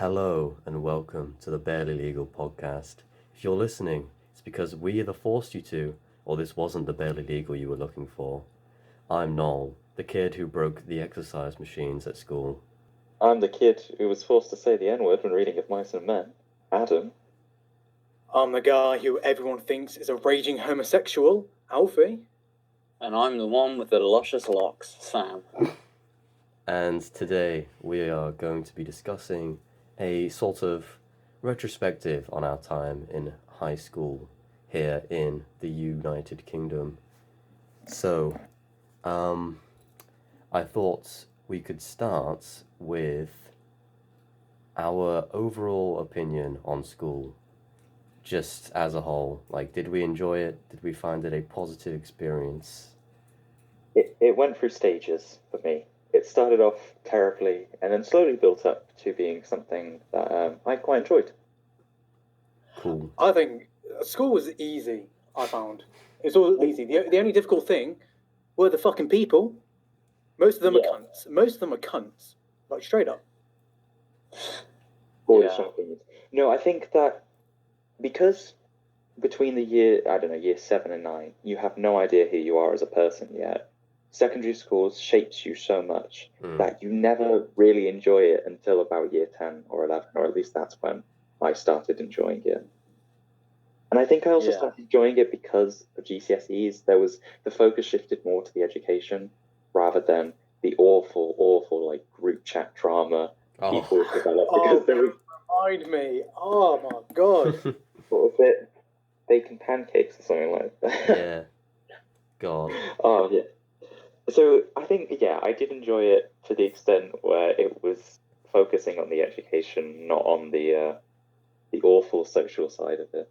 Hello and welcome to the Barely Legal podcast. If you're listening, it's because we either forced you to, or this wasn't the Barely Legal you were looking for. I'm Noel, the kid who broke the exercise machines at school. I'm the kid who was forced to say the N-word when reading Of Mice and Men, Adam. I'm the guy who everyone thinks is a raging homosexual, Alfie. And I'm the one with the luscious locks, Sam. And today we are going to be discussing a sort of retrospective on our time in high school here in the United Kingdom. So, I thought we could start with our overall opinion on school, just as a whole. Like, did we enjoy it? Did we find it a positive experience? It went through stages for me. It started off terribly and then slowly built up to being something that I quite enjoyed. Cool. I think school was easy, I found. It's all easy. The only difficult thing were the fucking people. Most of them are cunts. Like, straight up. No, I think that because between the year 7 and 9, you have no idea who you are as a person yet. Secondary school shapes you so much that you never really enjoy it until about year 10 or 11, or at least that's when I started enjoying it. And I think I also started enjoying it because of GCSEs. The focus shifted more to the education rather than the awful like group chat drama people developed. Because there was, remind me. Oh my god. what was it? Bacon pancakes or something like that. Yeah. God. Oh yeah. So I think I did enjoy it to the extent where it was focusing on the education, not on the awful social side of it.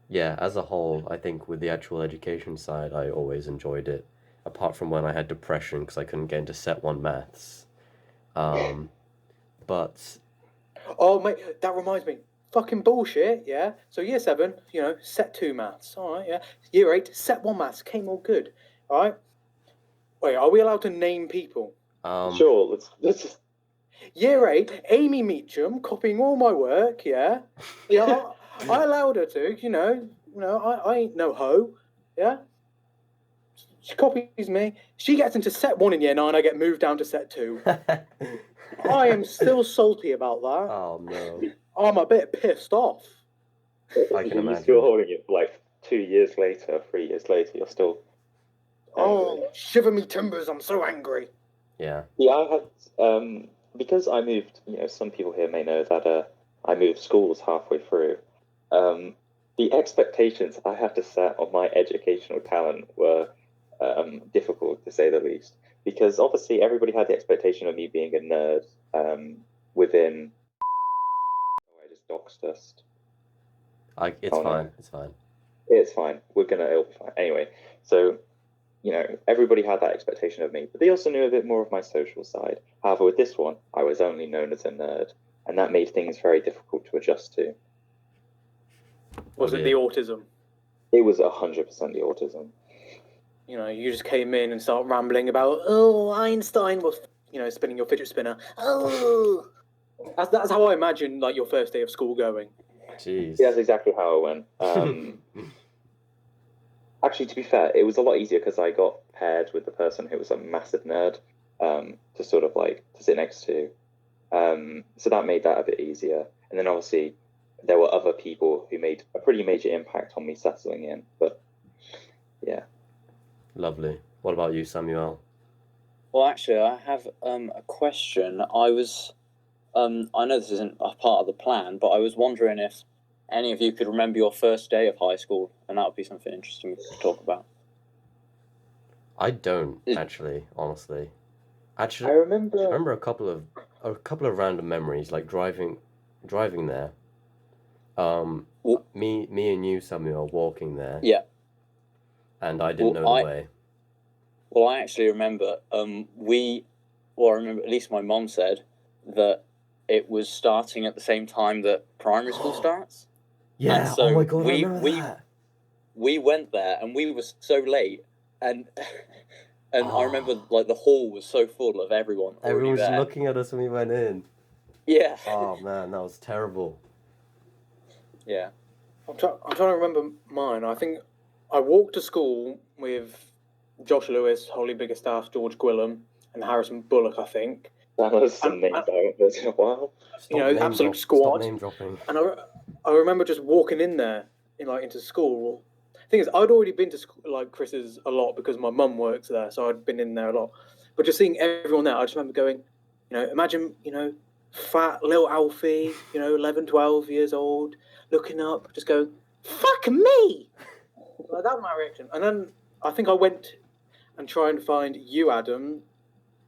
Yeah, as a whole, I think with the actual education side, I always enjoyed it. Apart from when I had depression because I couldn't get into Set 1 maths. But... Oh, mate, that reminds me. Fucking bullshit, yeah? So year 7, Set 2 maths, alright, yeah? Year 8, Set 1 maths, came all good, alright? Wait, are we allowed to name people? Sure, let's just... Year 8, Amy Meacham, copying all my work, yeah? Yeah, I allowed her to, I ain't no hoe, yeah? She copies me. She gets into Set 1 in year 9, I get moved down to Set 2. I am still salty about that. Oh, no. I'm a bit pissed off. I can imagine. You're still holding it like 2 years later, 3 years later, you're still angry. Oh, shiver me timbers, I'm so angry. Yeah. Yeah, I had, because I moved, some people here may know that I moved schools halfway through. The expectations I had to set on my educational talent were difficult, to say the least. Because obviously everybody had the expectation of me being a nerd within... I just doxed us. It's fine. It's fine. It'll be fine. Anyway, so, everybody had that expectation of me, but they also knew a bit more of my social side. However, with this one, I was only known as a nerd, and that made things very difficult to adjust to. Was it the autism? It was 100% the autism. You just came in and start rambling about, oh, Einstein was, spinning your fidget spinner. Oh, that's how I imagine like your first day of school going. Jeez. Yeah, that's exactly how it went. Actually, to be fair, it was a lot easier because I got paired with the person who was a massive nerd to sort of like to sit next to. So that made that a bit easier. And then obviously there were other people who made a pretty major impact on me settling in. But yeah. Lovely. What about you, Samuel? Well, actually, I have a question. I know this isn't a part of the plan, but I was wondering if any of you could remember your first day of high school, and that would be something interesting to talk about. I don't actually, honestly. Actually, I remember a couple of random memories, like driving there. Me and you, Samuel, walking there. Yeah. And I didn't know the way. Well, I actually remember. I remember at least my mom said that it was starting at the same time that primary school starts. Yeah. And so oh my god, I remember that. We went there and we were so late, and And I remember like the hall was so full of everyone already Everyone was there. looking at us when we went in. Yeah. Oh man, that was terrible. Yeah. I'm trying to remember mine. I think I walked to school with Josh Lewis, Holly Biggerstaff, George Gwillam, and Harrison Bullock, I think. That was some names I haven't heard in a while. Absolute squad. Stop name dropping. And I remember just walking in there, into school. Thing is, I'd already been to school, like Chris's a lot because my mum works there, so I'd been in there a lot. But just seeing everyone there, I just remember going, imagine, fat little Alfie, 11, 12 years old, looking up, just going, fuck me! Like, that was my reaction. And then I think I went and tried and find you, Adam,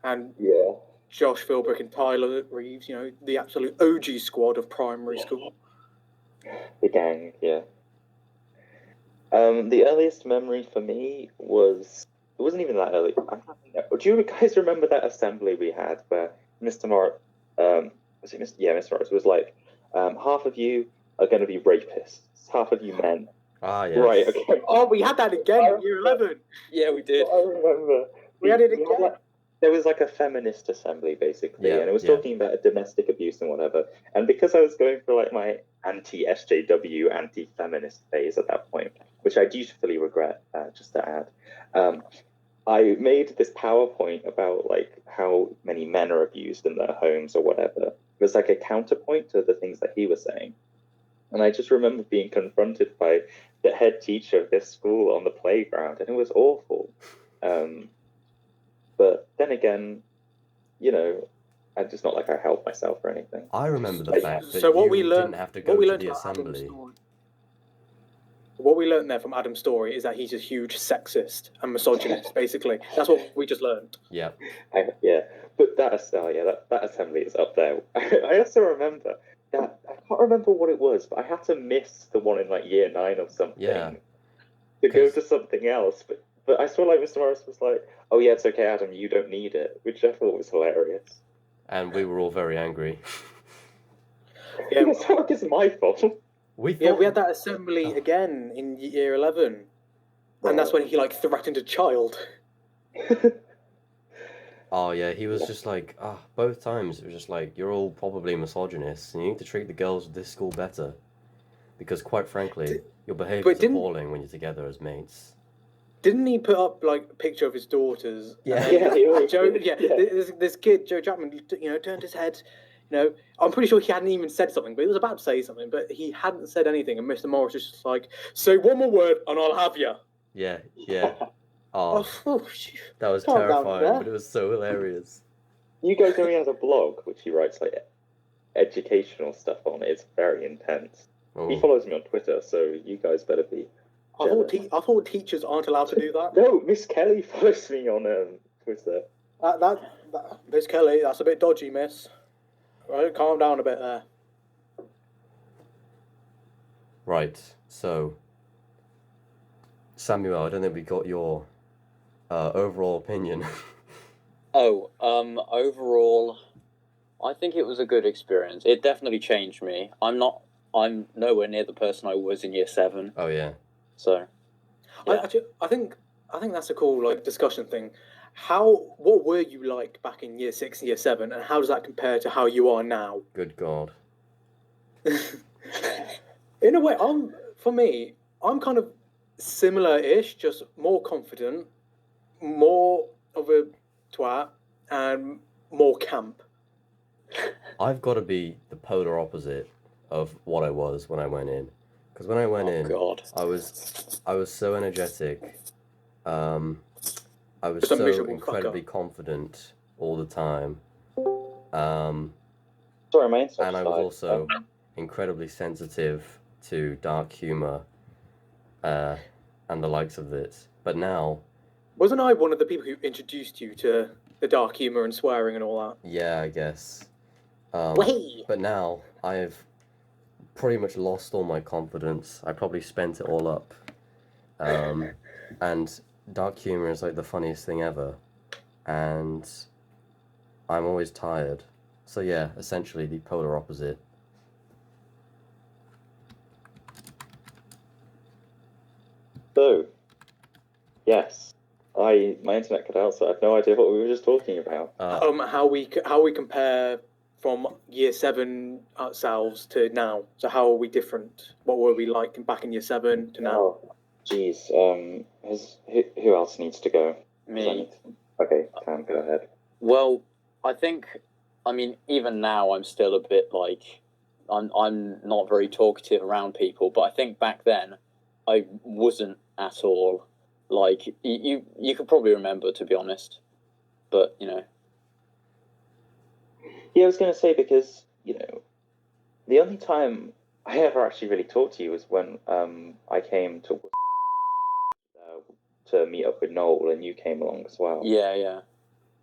and Yeah. Josh Philbrick and Tyler Reeves, the absolute OG squad of primary school. The gang, yeah. The earliest memory for me was, it wasn't even that early. Do you guys remember that assembly we had where Mr. Morris, was it Mr. Yeah, Mr. Morris was like, half of you are going to be rapists, half of you men. Ah, yes. Right, okay. Oh, we had that again in year 11. Yeah, we did. I remember. We had it again. There was like a feminist assembly, basically, Yeah, and it was yeah. talking about domestic abuse and whatever. And because I was going through like my anti-SJW, anti-feminist phase at that point, which I dutifully regret, just to add, I made this PowerPoint about like how many men are abused in their homes or whatever. It was like a counterpoint to the things that he was saying. And I just remember being confronted by the head teacher of this school on the playground, and it was awful. But then again, I just not like I helped myself or anything. I remember the fact that So what you we learned, didn't have to go what we to learned the about Adam's assembly. story. What we learned there from Adam's story is that he's a huge sexist and misogynist. Basically, that's what we just learned. Yeah. But that assembly is up there. I also remember that I can't remember what it was, but I had to miss the one in like year 9 or something to go to something else. But I saw like Mr. Morris was like, "Oh yeah, it's okay, Adam, you don't need it," which I thought was hilarious. And we were all very angry. Yeah, It's not like it's my fault. We had that assembly again in year 11, and that's when he like threatened a child. Oh yeah, he was just like, both times it was just like, you're all probably misogynists, and you need to treat the girls of this school better, because quite frankly, your behaviour is appalling when you're together as mates. Didn't he put up like a picture of his daughters? Yeah. Joe. Yeah, this kid, Joe Chapman, turned his head. I'm pretty sure he hadn't even said something, but he was about to say something, but he hadn't said anything, and Mr. Morris was just like, "Say one more word, and I'll have you." Yeah. Oh, Oh, that was calm down terrifying, there. but it was so hilarious. You guys know he has a blog which he writes like educational stuff on. It's very intense. Oh. He follows me on Twitter, so you guys better be. I thought teachers aren't allowed to do that. No, Miss Kelly follows me on Twitter. That Miss Kelly, that's a bit dodgy, miss. Right, calm down a bit there. Right, so Samuel, I don't think we got your overall opinion. Overall, I think it was a good experience. It definitely changed me. I'm nowhere near the person I was in year 7. Oh yeah. So, yeah. I think that's a cool like discussion thing. What were you like back in year 6 and year 7, and how does that compare to how you are now? Good God. In a way, I'm kind of similar-ish, just more confident, more of a twat, and more camp. I've got to be the polar opposite of what I was when I went in. Because when I went in, God. I was so energetic. I was Just a so miserable incredibly fucker. confident all the time. Sorry, my insight. And I was also incredibly sensitive to dark humor and the likes of it. But now, Wasn't I one of the people who introduced you to the dark humor and swearing and all that? yeah, I guess. Wahey! But now I've pretty much lost all my confidence. I probably spent it all up. And dark humor is like the funniest thing ever. And I'm always tired. So yeah, essentially the polar opposite. So, yes. My internet cut out, so I have no idea what we were just talking about. How we compare from year 7 ourselves to now. So how are we different? What were we like back in year 7 to now? Oh, jeez. Who else needs to go? Me. Okay, Cam, go ahead. Well, I think, I mean, even now I'm still a bit like, I'm not very talkative around people, but I think back then I wasn't at all. Like, you could probably remember, to be honest. But, you know. Yeah, I was going to say, because, the only time I ever actually really talked to you was when I came to meet up with Noel, and you came along as well. Yeah.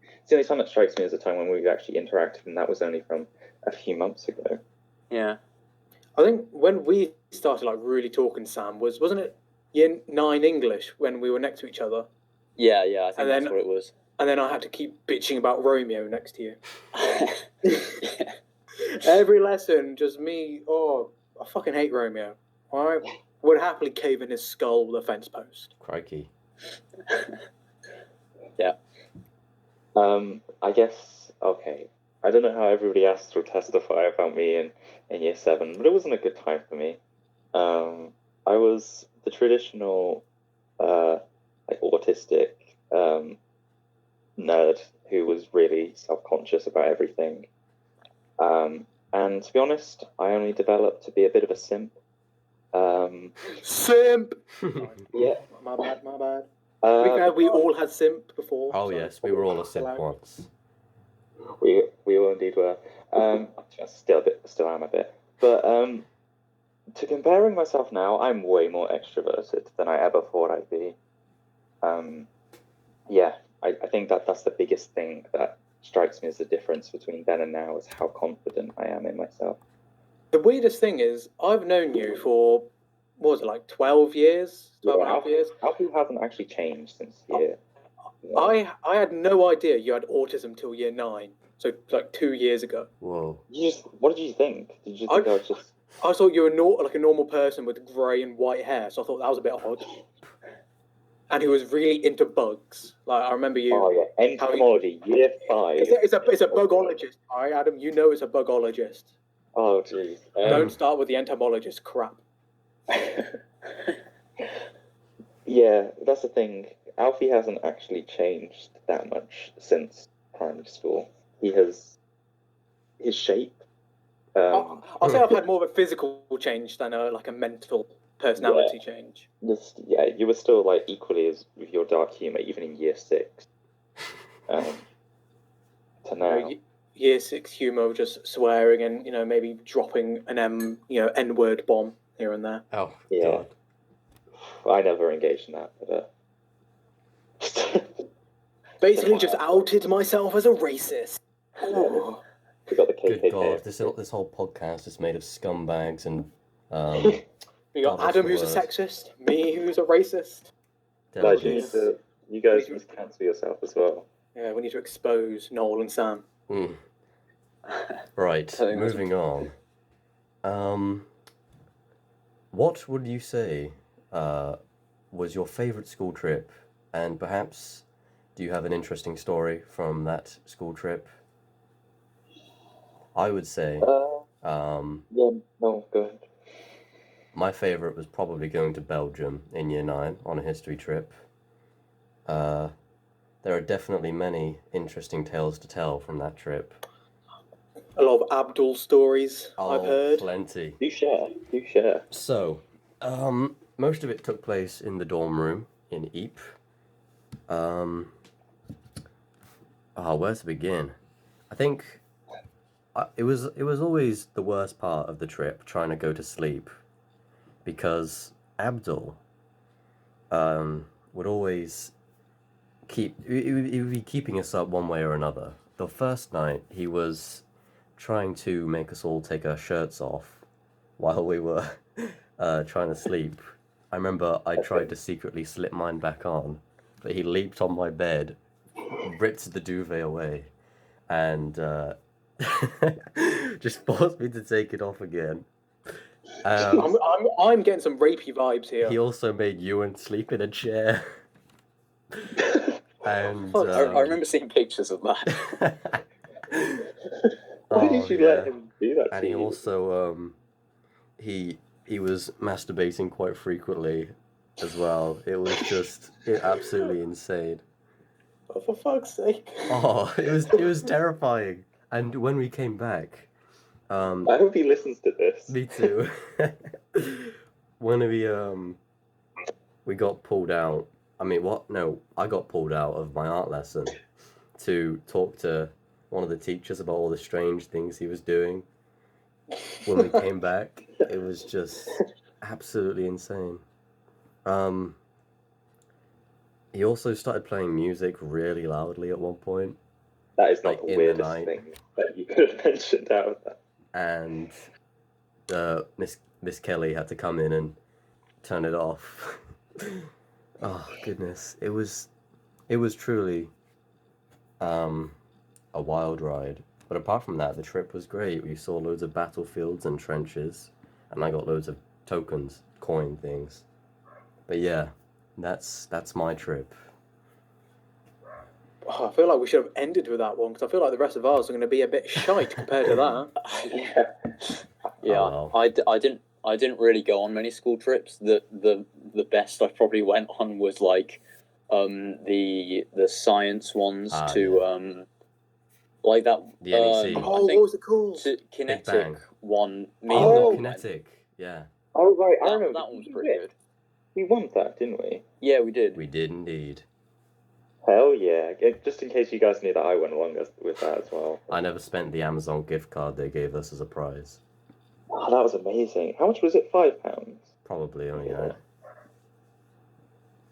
It's the only time that strikes me as a time when we've actually interacted, and that was only from a few months ago. Yeah. I think when we started like really talking, Sam, wasn't it year 9 English when we were next to each other? Yeah, I think that's what it was. And then I had to keep bitching about Romeo next to you. Every lesson, just me. Oh, I fucking hate Romeo. I would happily cave in his skull with a fence post. Crikey. Yeah. I guess, okay. I don't know how everybody else will testify about me in year 7, but it wasn't a good time for me. I was the traditional, like, autistic nerd who was really self-conscious about everything. And to be honest, I only developed to be a bit of a simp. Simp! Yeah. My bad. We all had simp before. Oh, yes, we were all a simp once. We all indeed were. Still am a bit. But to comparing myself now, I'm way more extroverted than I ever thought I'd be. Yeah, I think that's the biggest thing that strikes me as the difference between then and now, is how confident I am in myself. The weirdest thing is, I've known you for, what was it, like 12 years? 12 and a half years? Alfie hasn't actually changed since year. I had no idea you had autism till year 9, so like 2 years ago. Whoa. What did you think? Did you think I was just... I thought you were like a normal person with grey and white hair, so I thought that was a bit odd. And he was really into bugs. Like, I remember you... Oh, yeah, entomology, year 5. It's a bugologist, all right, Adam? You know it's a bugologist. Oh, jeez. Don't start with the entomologist crap. Yeah, that's the thing. Alfie hasn't actually changed that much since primary school. He has... His shape... I'll say I've had more of a physical change than like a mental personality change. You were still like equally as with your dark humor, even in year 6. To now, year 6 humor, just swearing and maybe dropping an N-word bomb here and there. Oh, yeah. God. I never engaged in that, but basically just outed myself as a racist. Oh. We got the KKK. Good God, this whole podcast is made of scumbags and we got Adam, who's a sexist, me, who's a racist. Guys, you guys must cancel yourself as well. Yeah, we need to expose Noel and Sam. Right, moving on. What would you say was your favourite school trip? And perhaps, do you have an interesting story from that school trip? I would say... Yeah, no, go ahead. My favourite was probably going to Belgium in year 9 on a history trip. There are definitely many interesting tales to tell from that trip. A lot of Abdul stories, I've heard. Plenty. Do share. So, most of it took place in the dorm room in Ypres. Where to begin? I think it was always the worst part of the trip, trying to go to sleep, because Abdul would always he would be keeping us up one way or another. The first night he was trying to make us all take our shirts off while we were trying to sleep. I remember I tried to secretly slip mine back on, but he leaped on my bed, ripped the duvet away, and just forced me to take it off again. I'm getting some rapey vibes here. He also made Ewan sleep in a chair. And Fuck. I remember seeing pictures of that. Why did you let him do that And to he you? also he was masturbating quite frequently as well. It was just absolutely insane. Oh, for fuck's sake. Oh, it was terrifying. And when we came back, I hope he listens to this. me too. When we got pulled out. I mean, what? No, I got pulled out of my art lesson to talk to one of the teachers about all the strange things he was doing. When we came back, it was just absolutely insane. He also started playing music really loudly at one point, That is not like the in the weirdest night. thing that you could have mentioned out of that. And Miss Kelly had to come in and turn it off. Oh goodness, it was truly a wild ride. But apart from that, the trip was great. We saw loads of battlefields and trenches, and I got loads of tokens, coin things. But yeah, that's my trip. Oh, I feel like we should have ended with that one because I feel like the rest of ours are going to be a bit shite compared to that. Yeah, Oh, well. I didn't really go on many school trips. The best I probably went on was like the science ones to like that The NEC. I Oh, what think was it called? to Big kinetic Bang. one. Me Oh, and no, Will went. kinetic. Yeah, Oh, right, I That remember. one was pretty good. We won that, didn't we? Yeah, we did. we did indeed. Hell yeah. Just in case you guys knew that I went along with that as well. I never spent the Amazon gift card they gave us as a prize. Oh, that was amazing. How much was it? £5? Probably only that.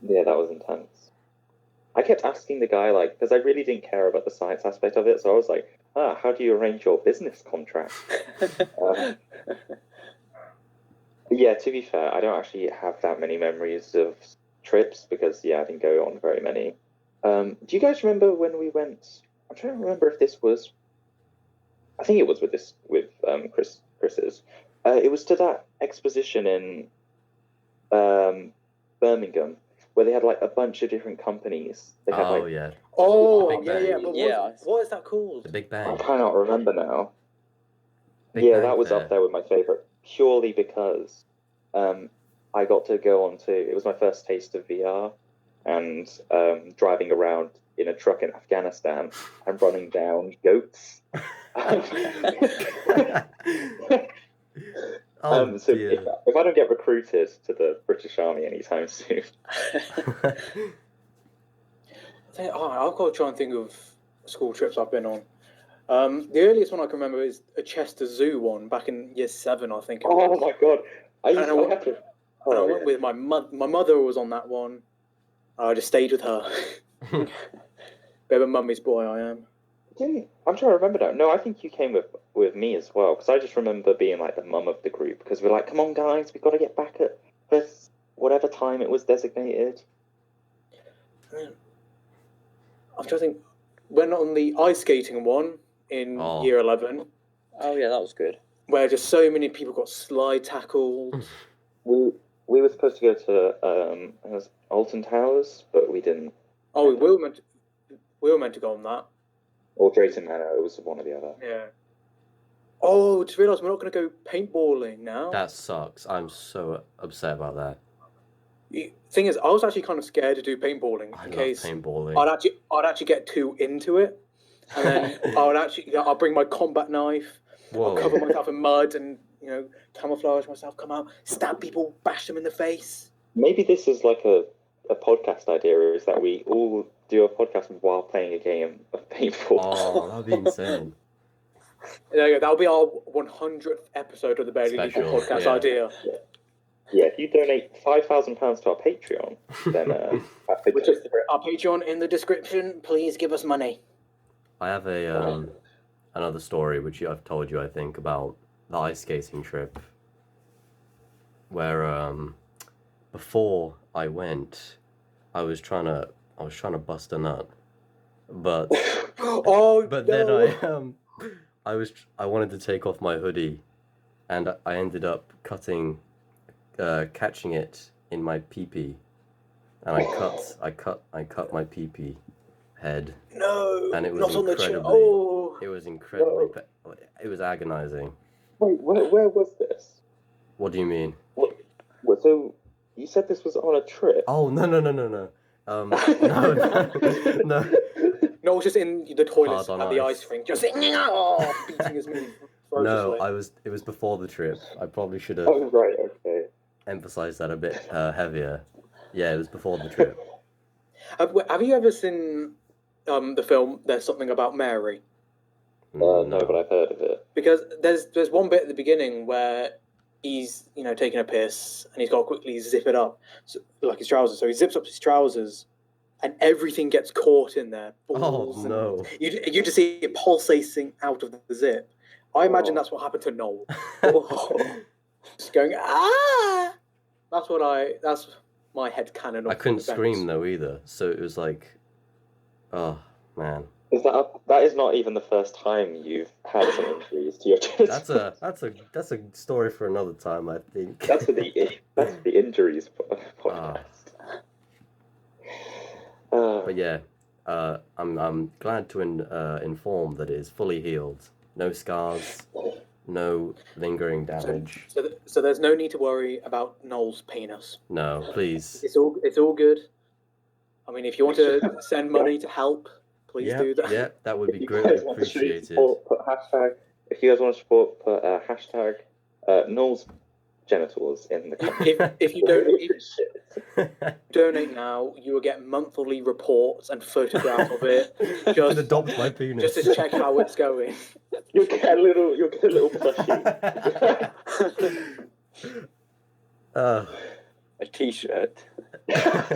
Yeah, that was intense. I kept asking the guy, like, because I really didn't care about the science aspect of it, so I was like, how do you arrange your business contract? Yeah, to be fair, I don't actually have that many memories of trips because, yeah, I didn't go on very many. Do you guys remember when we went? I'm trying to remember if this was. I think it was with Chris's. It was to that exposition in Birmingham where they had like a bunch of different companies. They had Oh like yeah, Oh, Big yeah, Bang. yeah. But Yeah. what is that called? the Big I Bang. cannot remember now. Big Yeah, Bang that was Fair. up there with my favorite purely because I got to go on to. It was my first taste of VR, and driving around in a truck in Afghanistan and running down goats. Oh So dear. if I don't get recruited to the British Army anytime soon, I've got to try and think of school trips I've been on. The earliest one I can remember is a Chester Zoo one back in year 7, I think. It oh was. my god, I And I have to. And I Oh, went yeah. with my mother was on that one. I just stayed with her. Bit of a mummy's boy I am. I'm trying to remember now. No, I think you came with me as well because I just remember being like the mum of the group because we're like, come on guys, we've got to get back at this whatever time it was designated. I'm trying to think. Went on the ice skating one in Oh. year 11, Oh yeah, that was good. where just so many people got slide tackled. We were supposed to go to it was Alton Towers, but we didn't. Oh, we were meant to go on that. Or Drayton Manor. It was one or the other. Yeah. Oh, just realised we're not going to go paintballing now. That sucks. I'm so upset about that. Thing is, I was actually kind of scared to do paintballing I in love case paintballing. I'd actually get too into it, and then I'll bring my combat knife. Whoa. I'll cover myself in mud and camouflage myself, come out, stab people, bash them in the face. Maybe this is like a podcast idea, is that we all do a podcast while playing a game of paintball. Oh, that'd be insane. Yeah, that'll be our 100th episode of the Barely Legal Special, podcast yeah. idea. Yeah, if you donate £5,000 to our Patreon, then Which is our Patreon in the description. Please give us money. I have a another story which I've told you, I think, about the ice skating trip, where before I went, I was trying to bust a nut, but But then I wanted to take off my hoodie, and I ended up catching it in my pee-pee, and I cut my pee-pee. head, No, and it was not on the chin. incredibly. Oh, It was incredibly. It was agonizing. Wait, where was this? What do you mean? What, so you said this was on a trip? Oh no. No. No. no, just in the toilets Hard at on the ice. ice rink, just beating his knee No, ferociously. it was before the trip. I probably should have Oh right, okay. emphasized that a bit heavier. Yeah, it was before the trip. Have you ever seen the film There's Something About Mary? No, but I've heard of it. Because there's one bit at the beginning where he's taking a piss and he's got to quickly zip it up, like his trousers. So he zips up his trousers, and everything gets caught in there. Balls no. You just see it pulsating out of the zip. I imagine that's what happened to Noel. Just going That's my head canon. I couldn't scream though either, so it was like, oh man. That is not even the first time you've had some injuries to your chest. That's a story for another time, I think. That's the injuries podcast. But yeah, I'm glad to inform that it is fully healed. No scars, no lingering damage. So there's no need to worry about Noel's penis. No, please. It's all good. I mean, if you want to send money to help, please do that. Yeah, that would be If you greatly guys want to appreciated. support, if you guys want to support, put hashtag Noel's genitals in the comments. If you donate now, you will get monthly reports and photographs of it. Just adopt my penis. Just to check how it's going. You'll get a little plushie. A T-shirt.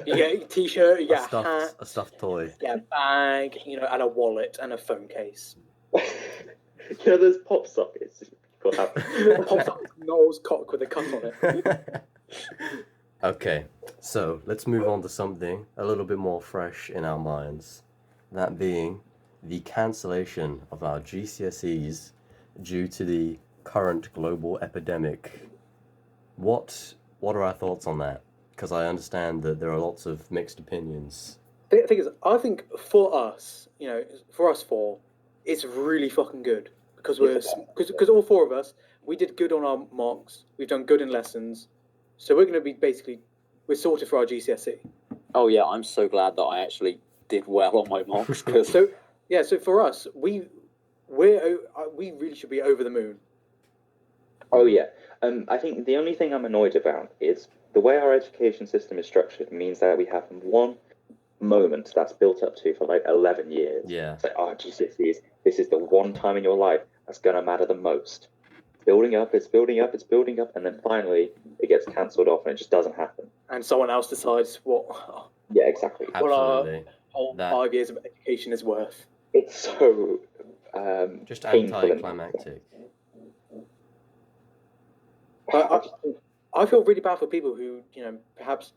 You get a T-shirt, you get a hat, a stuffed toy. you get a bag, and a wallet and a phone case. There's pop sockets. Pops up Noel's cock with a cut on it. Okay, so let's move on to something a little bit more fresh in our minds. That being the cancellation of our GCSEs due to the current global epidemic. What are our thoughts on that? Because I understand that there are lots of mixed opinions. The thing is, I think for us, for us four, it's really fucking good because because all four of us, we did good on our mocks. We've done good in lessons, so we're going to be we're sorted for our GCSE. Oh yeah, I'm so glad that I actually did well on my mocks. So for us, we really should be over the moon. Oh yeah. I think the only thing I'm annoyed about is the way our education system is structured means that we have one moment that's built up to for like 11 years. Yeah. It's like, oh, GCSEs, this is the one time in your life that's going to matter the most. Building up, it's building up, and then finally it gets cancelled off and it just doesn't happen. And someone else decides what. Yeah, exactly. Absolutely. Whole 5 years of education is worth. It's so just painful anticlimactic. I feel really bad for people who, perhaps,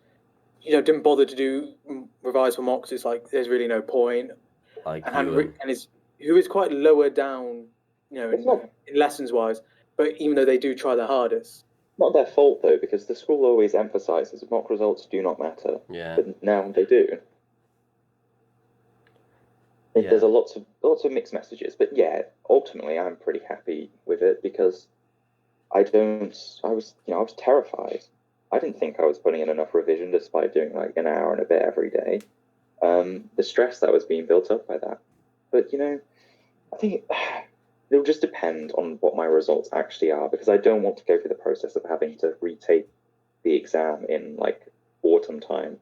didn't bother to revise for mocks. It's like there's really no point. Like who is quite lower down, in lessons wise. But even though they do try their hardest, not their fault though, because the school always emphasises mock results do not matter. Yeah. But now they do. Yeah. There's lots of mixed messages, but yeah, ultimately I'm pretty happy with it because I was terrified. I didn't think I was putting in enough revision despite doing like an hour and a bit every day. The stress that was being built up by that. But I think it'll just depend on what my results actually are because I don't want to go through the process of having to retake the exam in like autumn time.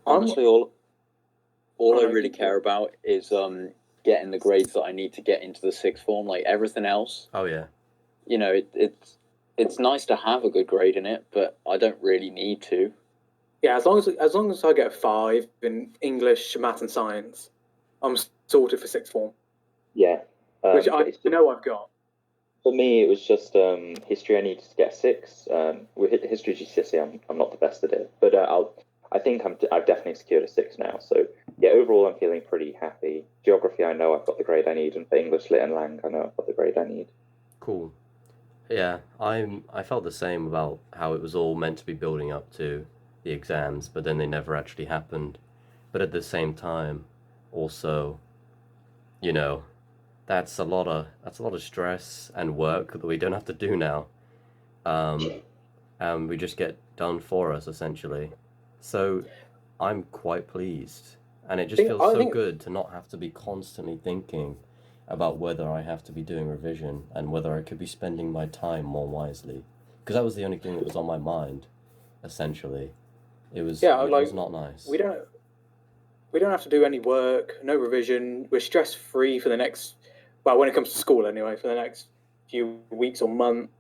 Honestly, all I really care about is getting the grades that I need to get into the sixth form. Like everything else. Oh yeah. It's nice to have a good grade in it, but I don't really need to. Yeah, as long as I get a 5 in English, math, and science, I'm sorted for sixth form. Yeah. Which I know I've got. For me, it was just history. I needed to get 6. With history GCSE, I'm not the best at it, but I've definitely secured a 6 now. So yeah, overall, I'm feeling pretty happy. Geography, I know I've got the grade I need, and for English, Lit, and Lang, I know I've got the grade I need. Cool. Yeah, I felt the same about how it was all meant to be building up to the exams, but then they never actually happened. but at the same time, also, you know, that's a lot of stress and work that we don't have to do now. Um, and we just get done for us essentially. So I'm quite pleased, and it just feels I so think good to not have to be constantly thinking about whether I have to be doing revision and whether I could be spending my time more wisely, because that was the only thing that was on my mind, essentially. yeah, It was like not nice. we don't we don't have to do any work, no revision. We're stress free for the next, well, when it comes to school anyway, for the next few weeks or month,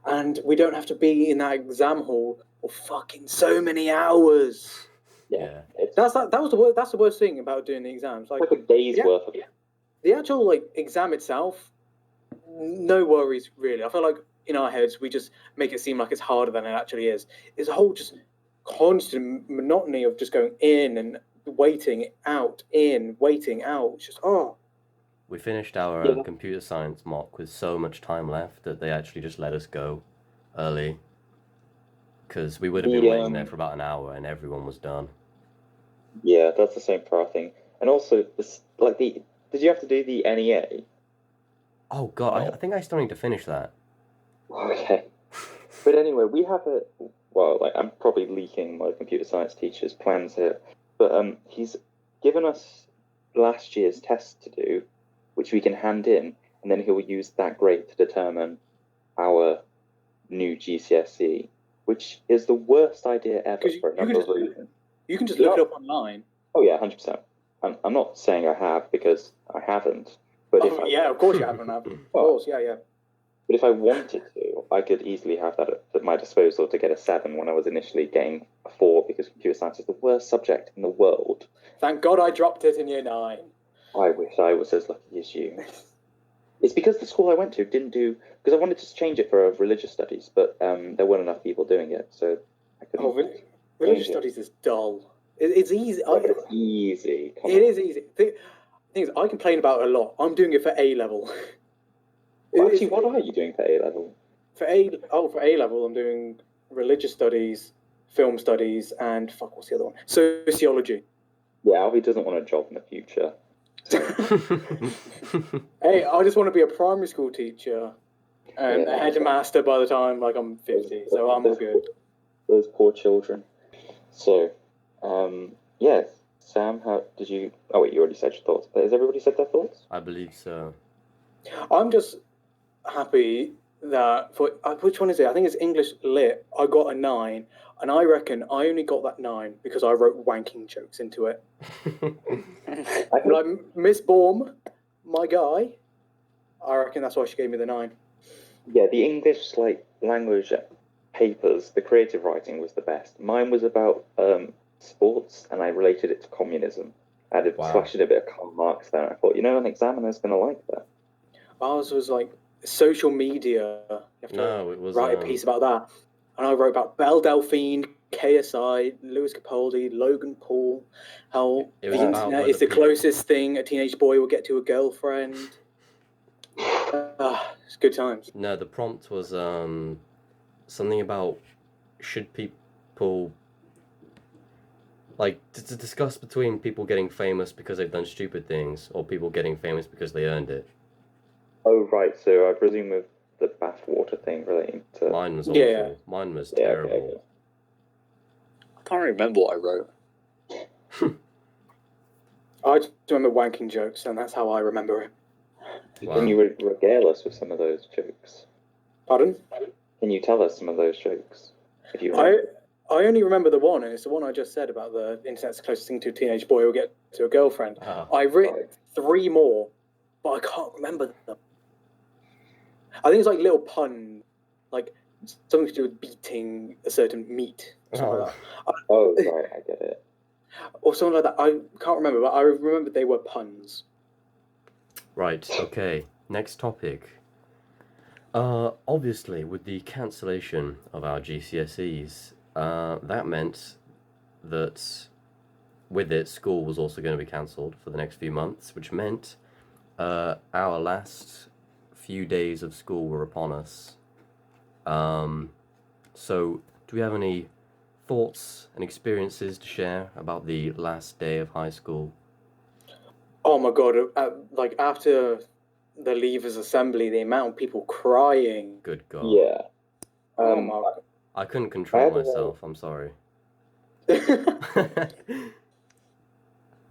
and we don't have to be in that exam hall for fucking so many hours. Yeah, it's That was the worst. That's the worst thing about doing the exams. like a day's yeah, worth of the actual like exam itself, no worries really. I feel like in our heads we just make it seem like it's harder than it actually is. It's a whole just constant monotony of just going in and waiting out, in, waiting out. It's just We finished our Yeah. computer science mock with so much time left that they actually just let us go early, because we would have been waiting there for about an hour and everyone was done. Yeah, that's the same for our thing. And also, this like the did you have to do the NEA? Oh God, I think I still need to finish that. Okay. But anyway, we have a well, like I'm probably leaking my computer science teacher's plans here, but he's given us last year's test to do, which we can hand in, and then he'll use that grade to determine our new GCSE, which is the worst idea ever 'Cause for a you can number of just- reasons. you can just look it up online. Oh yeah, 100%. I'm not saying I have because I haven't, but if I, Yeah, of course you haven't. Of course, yeah. but if I wanted to, I could easily have that at my disposal to get a 7 when I was initially getting a 4 because computer science is the worst subject in the world. Thank God I dropped it in year 9. I wish I was as lucky as you. It's because the school I went to didn't do, because I wanted to change it for religious studies, but there weren't enough people doing it, so I couldn't. Religious studies is dull. It's easy. It's easy. It is easy. The thing is, I complain about it a lot. I'm doing it for A level. Well, actually, what are you doing for A level? For A level, I'm doing religious studies, film studies, and what's the other one? Sociology. Yeah, Alfie doesn't want a job in the future. Hey, I just want to be a primary school teacher and a headmaster by the time I'm 50. So I'm all good. Those poor children. So, yes. Sam, how did you? Oh wait, you already said your thoughts. But has everybody said their thoughts? I believe so. I'm just happy that for which one is it? I think it's English Lit. I got a 9, and I reckon I only got that 9 because I wrote wanking jokes into it. Like Miss Baum, my guy, I reckon that's why she gave me the 9. Yeah, the English language papers, the creative writing was the best. Mine was about sports, and I related it to communism. I had slashed in a bit of Karl Marx there, and I thought, an examiner's going to like that. Ours was like social media. You have to it was write a piece about that. And I wrote about Belle Delphine, KSI, Lewis Capaldi, Logan Paul, how the internet is the closest thing a teenage boy will get to a girlfriend. It's good times. No, the prompt was something about should people to discuss between people getting famous because they've done stupid things or people getting famous because they earned it. Oh right, so I presume with the bathwater thing relating to mine was awful. Yeah. Mine was terrible. Okay. I can't remember what I wrote. I just remember wanking jokes, and that's how I remember it. Wow. Can you regale us with some of those jokes? Pardon? Can you tell us some of those jokes? If you I only remember the one, and it's the one I just said about the internet's the closest thing to a teenage boy will get to a girlfriend. I've written 3 more, but I can't remember them. I think it's like little pun, like something to do with beating a certain meat. Or something like that. Right, I get it. Or something like that. I can't remember, but I remember they were puns. Right, okay. Next topic. Obviously, with the cancellation of our GCSEs, that meant that with it, school was also going to be cancelled for the next few months, which meant our last few days of school were upon us. So, do we have any thoughts and experiences to share about the last day of high school? Oh my god! Like after the leavers assembly, the amount of people crying. Good God. Yeah. Oh my god! I couldn't control had a- myself. I'm sorry.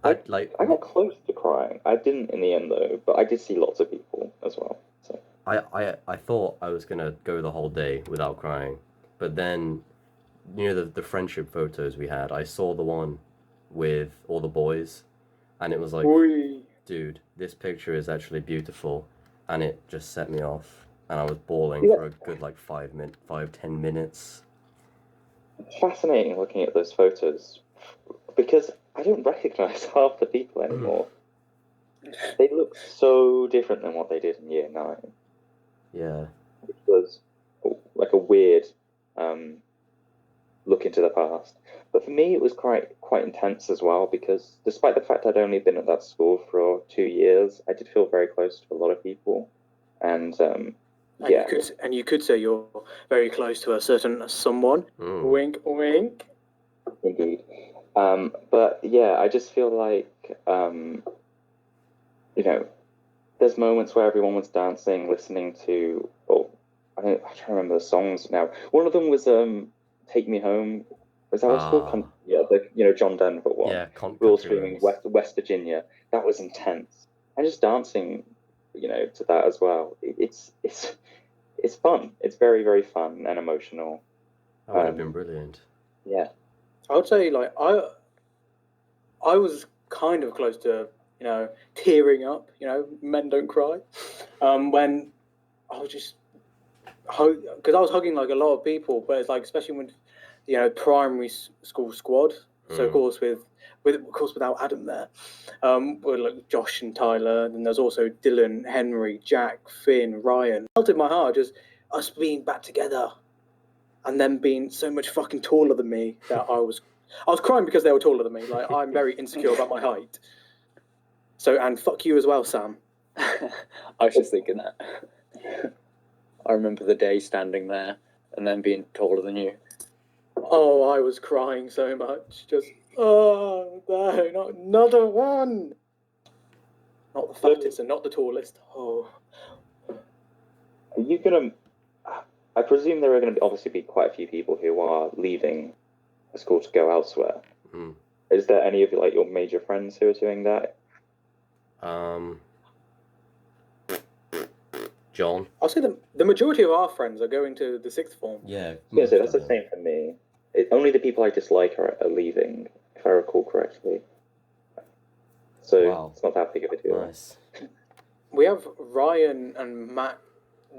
I like. I got close to crying. I didn't in the end though, but I did see lots of people as well. So I thought I was gonna go the whole day without crying, but then, the friendship photos we had. I saw the one with all the boys, and it was like, Oi. dude, this picture is actually beautiful, and it just set me off, and I was bawling Yeah. for a good like 5-10 minutes. it's fascinating looking at those photos because I don't recognize half the people anymore. They look so different than what they did in year 9. Yeah. Which was like a weird look into the past. But for me, it was quite intense as well because despite the fact I'd only been at that school for 2 years, I did feel very close to a lot of people, and yeah, You could say you're very close to a certain someone. Wink, wink. indeed. But yeah, I just feel like there's moments where everyone was dancing, listening to, I trying to remember the songs now. One of them was "Take Me Home." Was that what it's called? Yeah, the John Denver one. Yeah, We were all streaming West Virginia. That was intense, and just dancing, to that as well. It's fun. It's very, very fun and emotional. That would have been brilliant. Yeah, I would say like I was kind of close to tearing up. Men don't cry. When I was just because I was hugging like a lot of people, but it's like especially when primary school squad. So of course without Adam there, with like Josh and Tyler, and there's also Dylan, Henry, Jack, Finn, Ryan. It melted my heart just us being back together, and them being so much fucking taller than me that I was crying because they were taller than me. Like I'm very insecure about my height. So and fuck you as well, Sam. I was just thinking that. I remember the day standing there and then being taller than you. Oh, I was crying so much. Just, oh, no, not another one. Not the fattest and not the tallest. Oh. are you gonna? I presume there are going to obviously be quite a few people who are leaving the school to go elsewhere. Mm. Is there any of your major friends who are doing that? John. I'll say the majority of our friends are going to the sixth form. Yeah. Yeah, so that's the same for me. Only the people I dislike are leaving, if I recall correctly. So Wow. it's not that big of a deal. Nice. We have Ryan and Matt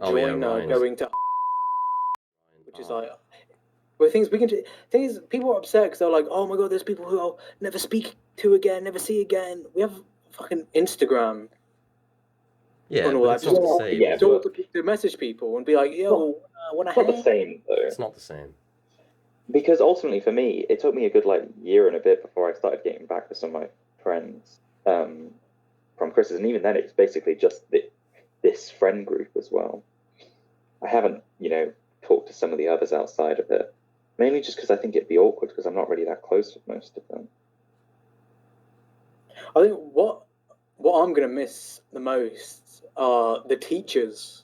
Joyner Ryan's- going to, which is like, well, things people are upset because they're like, oh my god, there's people who I'll never speak to again, never see again. We have fucking Instagram. Yeah, and all but that. it's not the same. Yeah, to message people and be like, yo, want to It's not the hang? same though. It's not the same. Because ultimately, for me, it took me a good year and a bit before I started getting back with some of my friends from Chris's, and even then, it's basically just this friend group as well. I haven't, talked to some of the others outside of it, mainly just because I think it'd be awkward because I'm not really that close with most of them. I think what I'm gonna miss the most are the teachers.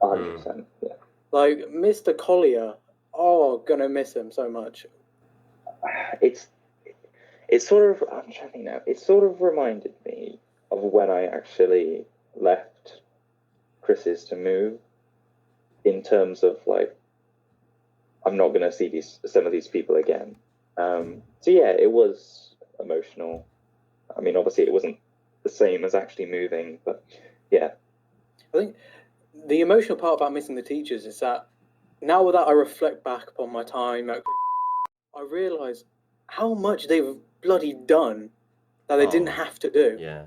100%. Yeah. Like Mr. Collier. Oh, gonna miss him so much. It's sort of, I'm trying to think now, it sort of reminded me of when I actually left Chris's to move, in terms of I'm not going to see some of these people again. So yeah, it was emotional. I mean, obviously it wasn't the same as actually moving, but yeah. I think the emotional part about missing the teachers is that now that I reflect back upon my time at I realise how much they've bloody done that they didn't have to do. Yeah.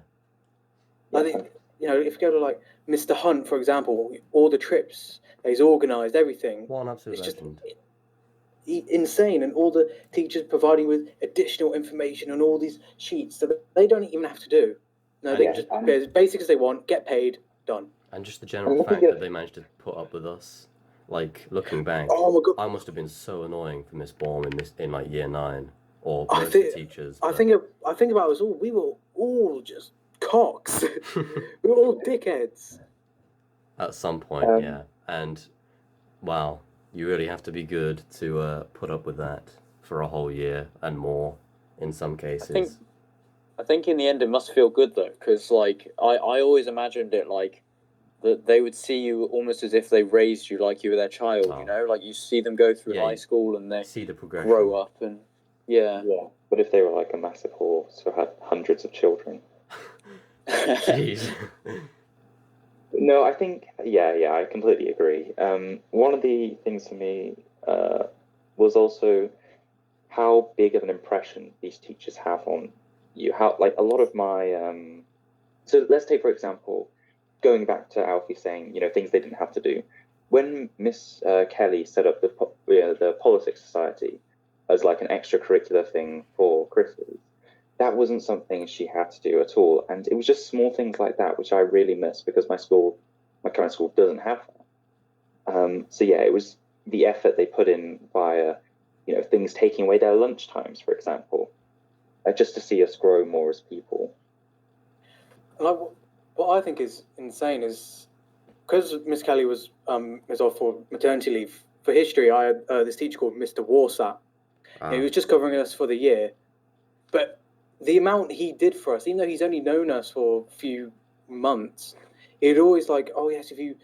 I think, if you go to Mr. Hunt, for example, all the trips he's organised, everything. What an absolute It's just legend. insane, and all the teachers providing with additional information on all these sheets that they don't even have to do. No, they just as basic as they want, get paid, done. And just the general fact that they managed to put up with us Like looking back, Oh my god! I must have been so annoying for Miss Baum in like year 9, or I most of the think teachers. I think about us all. We were all just cocks. We were all dickheads. At some point, Um, yeah. And wow, you really have to be good to put up with that for a whole year and more in some cases. I think in the end it must feel good though, because like I always imagined it like that they would see you almost as if they raised you like you were their child. Oh. You know, like you see them go through Yeah, high you school and they see the progression. grow up and yeah. yeah, but if they were like a massive horse who had hundreds of children. Jeez. No, I think, yeah, I completely agree. One of the things for me was also how big of an impression these teachers have on you. How, like, a lot of my, so let's take, for example, going back to Alfie saying, things they didn't have to do. When Miss Kelly set up the Politics Society as like an extracurricular thing for Christmas, that wasn't something she had to do at all. And it was just small things like that, which I really miss because my current school doesn't have that. So yeah, it was the effort they put in via, things taking away their lunch times, for example, just to see us grow more as people. Like what I think is insane is because Miss Kelly was off for maternity leave for history. I had this teacher called Mr. Warsat. He was just covering us for the year, but the amount he did for us, even though he's only known us for a few months, he'd always like, oh yes, if you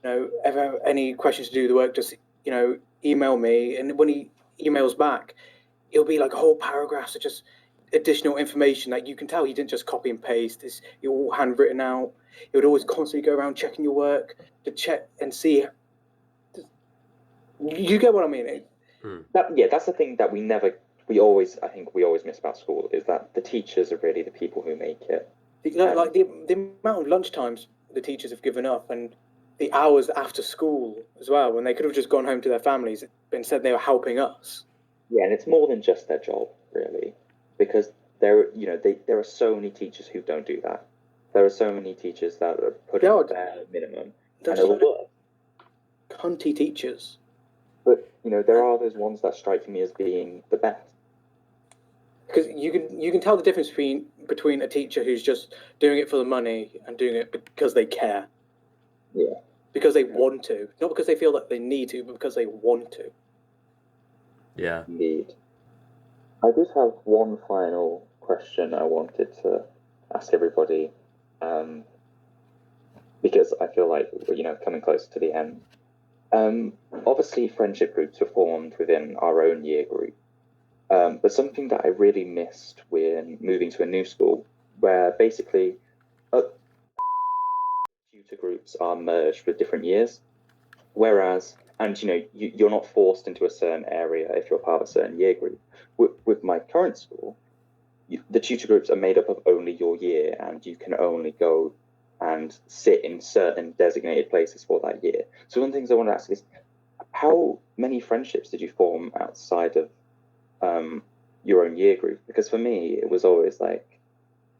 ever have any questions to do the work, just email me. And when he emails back, it'll be like whole paragraphs of just additional information that you can tell he didn't just copy and paste. It's all handwritten out. He would always constantly go around checking your work to check and see. You get what I mean? That's the thing that I think we always miss about school is that the teachers are really the people who make it. Like the amount of lunchtimes the teachers have given up and the hours after school as well, when they could have just gone home to their families, but instead they were helping us. Yeah, and it's more than just their job, really, because there are so many teachers who don't do that. There are so many teachers that are putting Yeah, the bare minimum They're and it'll just work. cunty teachers. But there are those ones that strike me as being the best. Because you can tell the difference between a teacher who's just doing it for the money and doing it because they care. Yeah. Because they want to, not because they feel that they need to, but because they want to. Yeah. Indeed. I did have one final question I wanted to ask everybody, because I feel like we're coming close to the end. Obviously, friendship groups were formed within our own year group, but something that I really missed when moving to a new school, where basically tutor groups are merged with different years, whereas you're not forced into a certain area if you're part of a certain year group. With my current school, the tutor groups are made up of only your year, and you can only go and sit in certain designated places for that year. So one of the things I want to ask is, how many friendships did you form outside of your own year group? Because for me, it was always like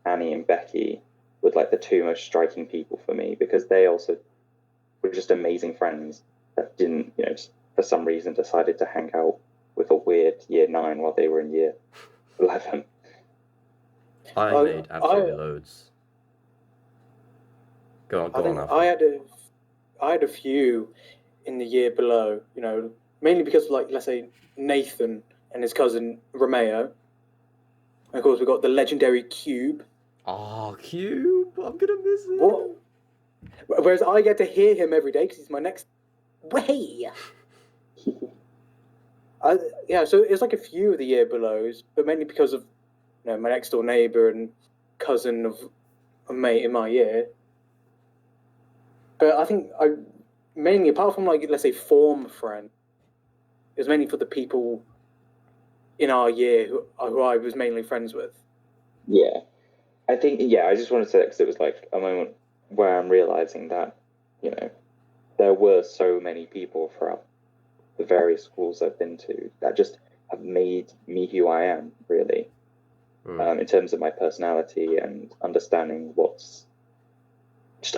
Annie and Becky were like the two most striking people for me, because they also were just amazing friends that didn't, just for some reason decided to hang out with a weird year 9 while they were in year 11. I made absolutely loads. Go on, Alfie. I had a few in the year below, mainly because like, let's say Nathan and his cousin Romeo. And of course, we got the legendary Cube. Oh, Cube! I'm gonna miss it. What? Whereas I get to hear him every day because he's my next way. So it's like a few of the year belows, but mainly because of my next door neighbor and cousin of a mate in my year. But I think I mainly, apart from like, let's say, form friend, it was mainly for the people in our year who I was mainly friends with. Yeah, I think, I just wanted to say that because it was like a moment where I'm realizing that, there were so many people throughout the various schools I've been to that just have made me who I am, really, in terms of my personality and understanding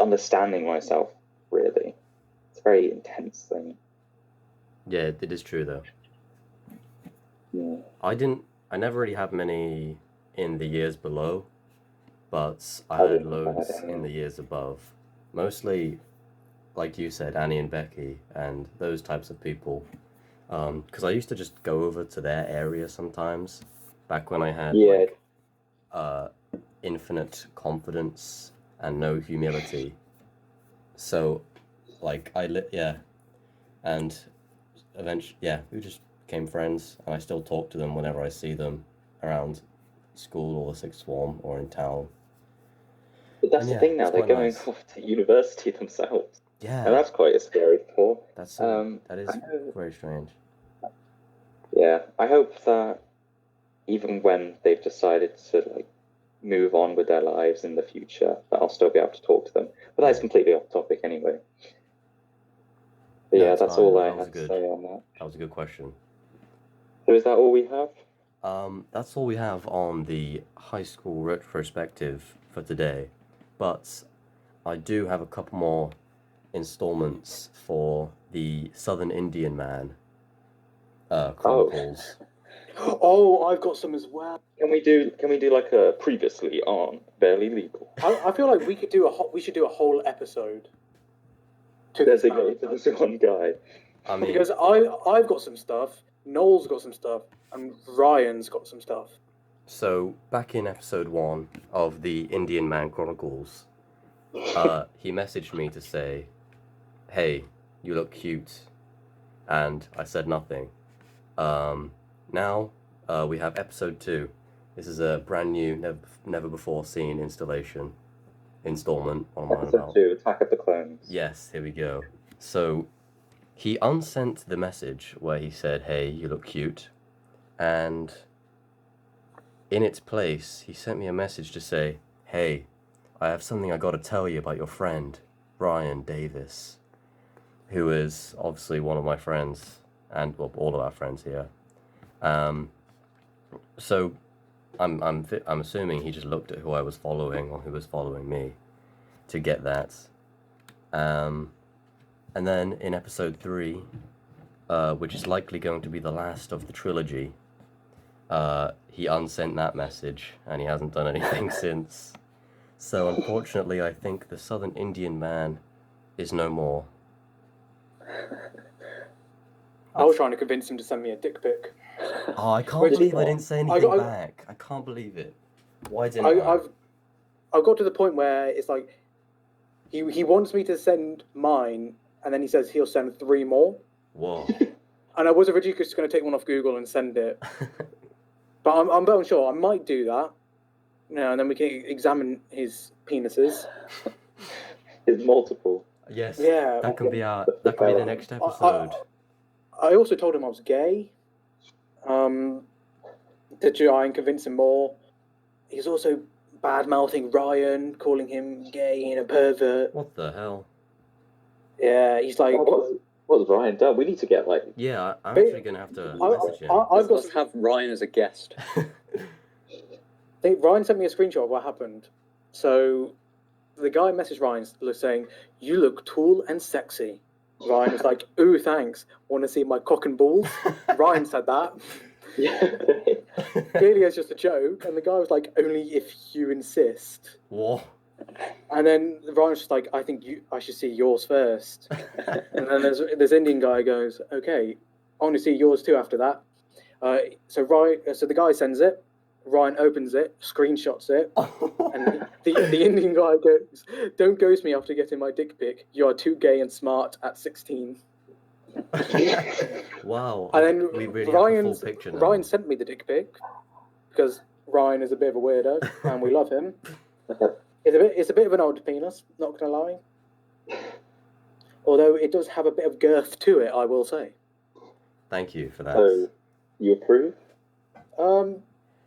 understanding myself, really. It's a very intense thing. Yeah, it is true though. Yeah. I never really had many in the years below, but I I had didn't. I had loads in the years above. Mostly, like you said, Annie and Becky and those types of people. Because I used to just go over to their area sometimes, back when I had Yeah. uh, infinite confidence and no humility. So, like, yeah, and eventually, yeah, we just became friends, and I still talk to them whenever I see them around school or the sixth form or in town. But that's And the yeah, thing now. it's They're quite going nice. off to university themselves, and Yeah, that's quite a scary thought. that I is know. very strange. Yeah. I hope that even when they've decided to like move on with their lives in the future, that I'll still be able to talk to them. But that's Yeah. completely off topic anyway. But No, yeah, it's that's fine. all I That was had to good. say on that. That was a good question. So is that all we have? That's all we have on the high school retrospective for today. But I do have a couple more installments for the Southern Indian Man Oh, Chronicles. Oh, I've got some as well. can we do like a previously on Barely Legal? I feel like we should do a whole episode to this man. Designated to this one guy. I mean, Because I've got some stuff, Noel's got some stuff, and Ryan's got some stuff. so back in episode 1 of the Indian Man Chronicles, he messaged me to say, "Hey, you look cute," and I said nothing. Now we have episode 2. This is a brand new, never before seen installment on my Episode 2, Attack of the Clones. Yes, here we go. So he unsent the message where he said, "Hey, you look cute," and in its place, he sent me a message to say, "Hey, I have something I got to tell you about your friend, Brian Davis, who is obviously one of my friends and well, all of our friends here." So I'm assuming he just looked at who I was following or who was following me to get that. And then in episode 3, which is likely going to be the last of the trilogy, he unsent that message and he hasn't done anything since. So unfortunately, I think the Southern Indian Man is no more. I was trying to convince him to send me a dick pic. Oh, I can't Which- believe I didn't say anything I- back. I can't believe it. Why didn't I? I've got to the point where it's like he wants me to send mine, and then he says he'll send 3 more. Whoa. And I was originally just going to take one off Google and send it, but I'm not sure. I might do that. And then we can examine his penises. Is multiple. Yes. Yeah. That can be the next episode. I also told him I was gay. To try and convince him more. He's also bad mouthing Ryan, calling him gay and a pervert. What the hell? Yeah, he's like. What's Ryan done? We need to get like. Yeah, I'm actually gonna have to message him. I've got Let's have Ryan as a guest. Ryan sent me a screenshot of what happened. So the guy messaged Ryan saying, "You look tall and sexy." Ryan was like, "Ooh, thanks. Want to see my cock and balls?" Ryan said that. Yeah. Clearly, it's just a joke. And the guy was like, "Only if you insist." Whoa. And then Ryan was just like, "I think I should see yours first." And then this Indian guy goes, "Okay, I want to see yours too." After that, so the guy sends it. Ryan opens it, screenshots it, and the Indian guy goes, "Don't ghost me after getting my dick pic. You are too gay and smart at 16." Wow. And then we really have the full picture now. Ryan sent me the dick pic because Ryan is a bit of a weirdo and we love him. It's a bit of an odd penis, not gonna lie. Although it does have a bit of girth to it, I will say. Thank you for that. So, you approve?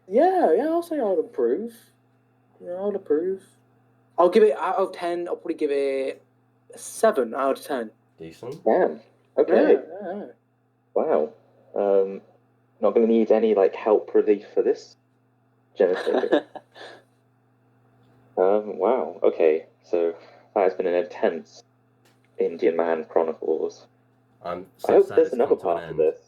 Yeah, I'll say I'll approve. Yeah, I'll approve. I'll give it out of 10. I'll probably give it a 7 out of 10. Decent. Damn. Okay. Yeah. Wow. Not going to need any like help relief for this genitalia. Wow. Okay. So that has been an intense Indian Man Chronicles. I hope there's another part to this.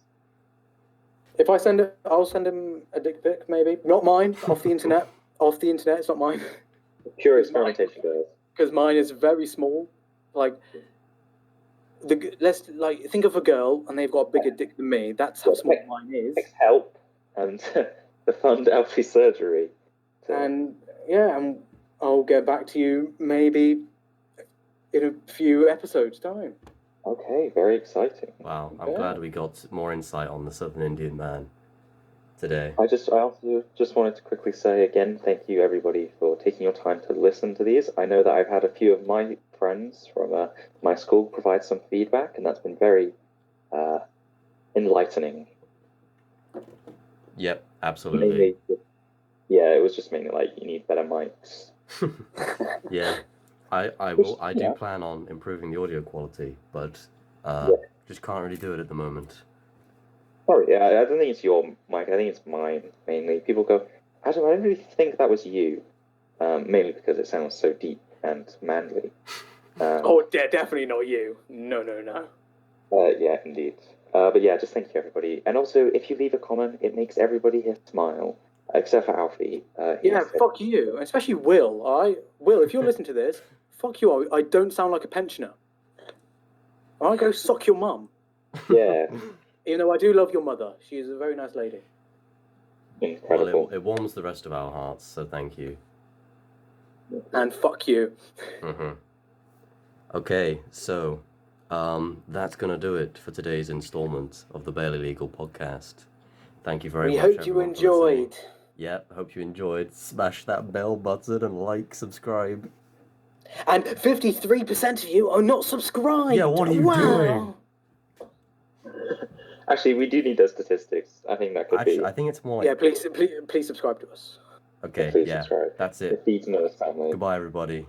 If I send it, I'll send him a dick pic, maybe. Not mine, off the internet. Off the internet, it's not mine. Pure experimentation, guys. Because mine is very small. Like, let's think of a girl and they've got a bigger dick than me. That's how small mine is. Help and the fund Alfie surgery. And I'll get back to you maybe in a few episodes' time. Okay, very exciting. Wow, I'm glad we got more insight on the Southern Indian man today. I also just wanted to quickly say again, thank you everybody for taking your time to listen to these. I know that I've had a few of my friends from my school provide some feedback, and that's been very enlightening. Yep, absolutely. It was just mainly like you need better mics. Yeah. I do plan on improving the audio quality, but just can't really do it at the moment. Sorry, I don't think it's your mic. I think it's mine mainly. People go, I don't really think that was you, mainly because it sounds so deep and manly. Definitely not you. No. Yeah, indeed. But yeah, just thank you everybody. And also, if you leave a comment, it makes everybody here smile, except for Alfie. Fuck you, especially Will. All right, Will, if you're listening to this. Fuck you, I don't sound like a pensioner. I'll go suck your mum. Yeah. Even though I do love your mother. She's a very nice lady. Incredible. Well, it warms the rest of our hearts, so thank you. And fuck you. Mm-hmm. Okay, so that's going to do it for today's installment of the Barely Legal podcast. Thank you very much. We hope you enjoyed. Yep, hope you enjoyed. Smash that bell button and like, subscribe. And 53% of you are not subscribed. Yeah, what are you doing? Actually, we do need those statistics. I think that could be. I think it's more like... Yeah, please subscribe to us. Okay, Please subscribe. That's it. It feeds another family. Goodbye, everybody.